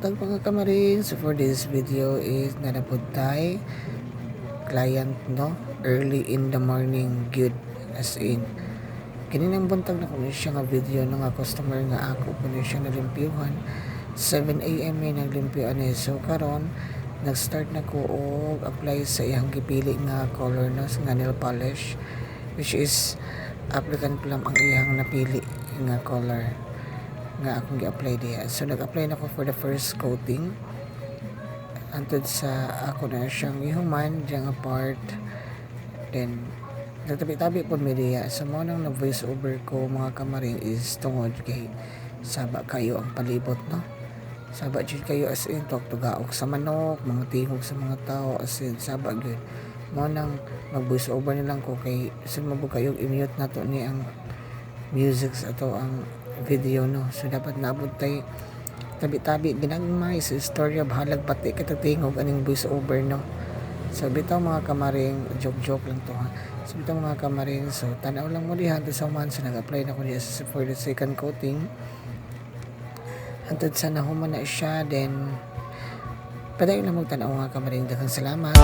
buntag mga kamarin. So for this video is nanapod tayo client no early in the morning good as in kininang buntag na kuno siya nga video no nga customer nga ako kuno siya nalimpyuhan 7 AM may naglimpyuhan ni so karon nag-start na ko og apply sa iyang gipili nga color no nga nail polish which is applicant ko lang ang iyang napili nga color nga akong gi-apply diya. So nag-apply na ko for the first coating antod sa ako na siyang ihuman diyang part, then nagtabi-tabi po mi diya. So mo nang na-voice over ko mga kamaring is tungod kay saba kayo ang palibot no, saba jud kayo as in tugaok sa manok, mga tingog sa mga tao as in saba gyud. Mo nang mag-voice over nilang ko kay sun mo kayo i-mute nato ni ang music ato ang video no. So dapat naabot tay tabi-tabi ginagmay sa istorya bahalag pati katatingog aning voice over no. So bitaw mga kamaring joke lang to ha. So bitaw mga kamaring so tanaw lang mo diha sa man so nag-apply na ko diha for the second coating antod sa nahuman na siya then padayon lang mo tanaw mga kamaring daghang salamat.